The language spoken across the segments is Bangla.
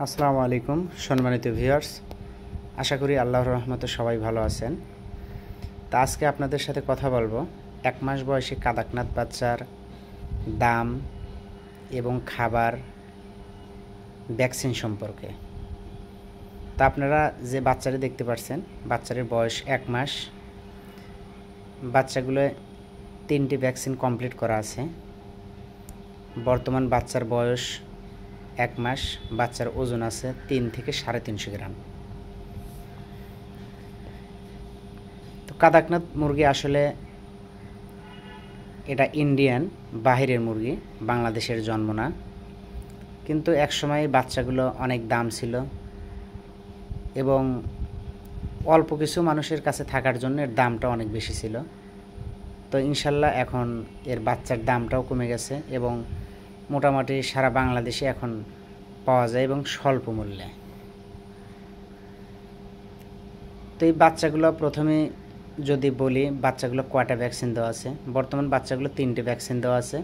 আসসালামু আলাইকুম সম্মানিত ভিউয়ার্স, আশা করি আল্লাহর রহমতে সবাই ভালো আছেন। তা আজকে আপনাদের সাথে কথা বলবো 1 মাস বয়সী কাদাকনাথ বাচ্চার দাম এবং খাবার ভ্যাকসিন সম্পর্কে। তা আপনারা যে বাচ্চাটি দেখতে পাচ্ছেন, বাচ্চাটির বয়স 1 মাস। বাচ্চাগুলো 3টি ভ্যাকসিন কমপ্লিট করা আছে। বর্তমান বাচ্চার বয়স 1 মাস। বাচ্চার ওজন আছে 3 থেকে 350 গ্রাম। তো কাদাকনাথ মুরগি আসলে এটা ইন্ডিয়ান, বাহিরের মুরগি, বাংলাদেশের জন্ম না। কিন্তু একসময় বাচ্চাগুলো অনেক দাম ছিল এবং অল্প কিছু মানুষের কাছে থাকার জন্য এর দামটা অনেক বেশি ছিল। তো ইনশাল্লাহ এখন এর বাচ্চার দামটাও কমে গেছে এবং মোটামুটি সারা বাংলাদেশে এখন পাওয়া যায় এবং স্বল্প মূল্যে। তো এই বাচ্চাগুলো প্রথমে যদি বলি, বাচ্চাগুলো কয়টা ভ্যাকসিন দেওয়া আছে? বর্তমান বাচ্চাগুলো 3টে ভ্যাকসিন দেওয়া আছে।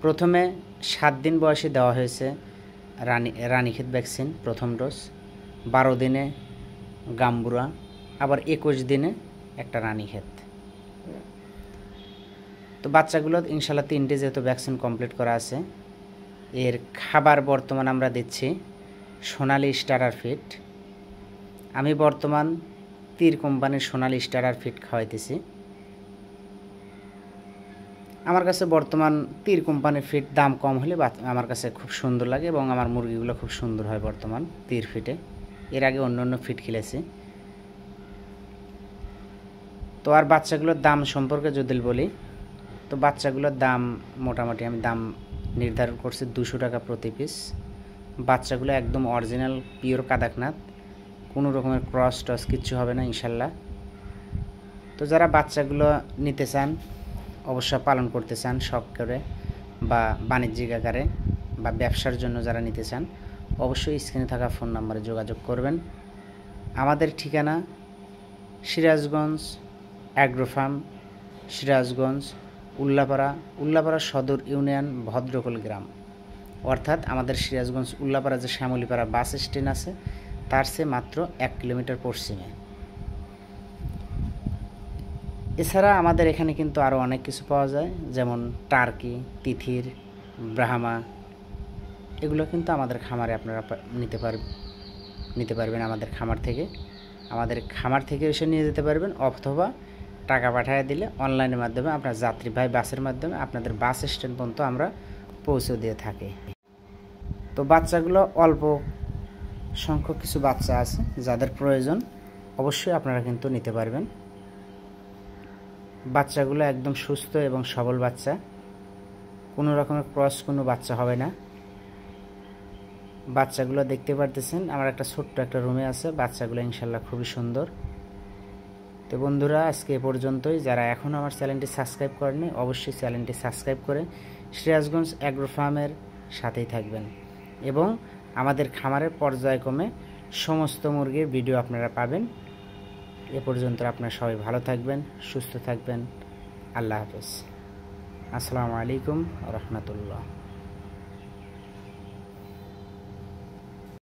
প্রথমে 7 দিন বয়সে দেওয়া হয়েছে রানীক্ষেত ভ্যাকসিন প্রথম ডোজ, 12 দিনে গাম্বুরা, আবার 21 দিনে একটা রানীক্ষেত। তো বাচ্চাগুলো ইনশাল্লাহ 3টে যেহেতু ভ্যাকসিন কমপ্লিট করা আছে। এর খাবার বর্তমান আমরা দিচ্ছি সোনালি স্টারার ফিড। আমি বর্তমান তীর কোম্পানির সোনালি স্টারার ফিড খাওয়াইতেছি। আমার কাছে বর্তমান তীর কোম্পানির ফিড দাম কম হলে আমার কাছে খুব সুন্দর লাগে এবং আমার মুরগিগুলো খুব সুন্দর হয় বর্তমান তীর ফিটে। এর আগে অন্য ফিড খেলেছি। তো আর বাচ্চাগুলোর দাম সম্পর্কে যদি বলি, তো বাচ্চাগুলোর দাম মোটামুটি আমি দাম নির্ধারণ করছি 200 টাকা প্রতি পিস। বাচ্চাগুলো একদম অরিজিনাল পিওর কাদাকনাথ, কোনো রকমের ক্রস টস কিচ্ছু হবে না ইনশাল্লাহ। তো যারা বাচ্চাগুলো নিতে চান, অবশ্য পালন করতে চান শখ করে বা বাণিজ্যিক আকারে বা ব্যবসার জন্য যারা নিতে চান, অবশ্যই স্ক্রিনে থাকা ফোন নম্বরে যোগাযোগ করবেন। আমাদের ঠিকানা সিরাজগঞ্জ অ্যাগ্রো ফার্ম, সিরাজগঞ্জ উল্লাপাড়া সদর ইউনিয়ন, ভদ্রকল গ্রাম। অর্থাৎ আমাদের সিরাজগঞ্জ উল্লাপাড়া যে শ্যামলীপাড়া বাস স্ট্যান্ড আছে, তার চেয়ে মাত্র 1 কিলোমিটার পশ্চিমে। এছাড়া আমাদের এখানে কিন্তু আরও অনেক কিছু পাওয়া যায়, যেমন টার্কি, তিথির, ব্রাহ্মা, এগুলো কিন্তু আমাদের খামারে আপনারা নিতে পারবেন। আমাদের খামার থেকে এসে নিয়ে যেতে পারবেন, অথবা টাকা পাঠিয়ে দিলে অনলাইনের মাধ্যমে আপনার যাত্রীবাহী বাসের মাধ্যমে আপনাদের বাস স্ট্যান্ড পর্যন্ত আমরা পৌঁছে দিয়ে থাকি। তো বাচ্চাগুলো অল্প সংখ্যক কিছু বাচ্চা আছে যাদের প্রয়োজন, অবশ্যই আপনারা কিন্তু নিতে পারবেন। বাচ্চাগুলো একদম সুস্থ এবং সবল বাচ্চা, কোনো রকমের ক্রস কোনো বাচ্চা হবে না। বাচ্চাগুলো দেখতে পারতেছেন আমার একটা ছোট্ট একটা রুমে আছে। বাচ্চাগুলো ইনশাল্লাহ খুবই সুন্দর। তো বন্ধুরা, আজকে এ পর্যন্তই। যারা এখনও আমার চ্যানেলটি সাবস্ক্রাইব করেনি, অবশ্যই চ্যানেলটি সাবস্ক্রাইব করে সিরাজগঞ্জ অ্যাগ্রো ফার্মের সাথেই থাকবেন এবং আমাদের খামারের পর্যায়ক্রমে সমস্ত মুরগির ভিডিও আপনারা পাবেন। এ পর্যন্ত আপনারা সবাই ভালো থাকবেন, সুস্থ থাকবেন। আল্লাহ হাফেজ। আসসালামু আলাইকুম ওয়া রাহমাতুল্লাহ।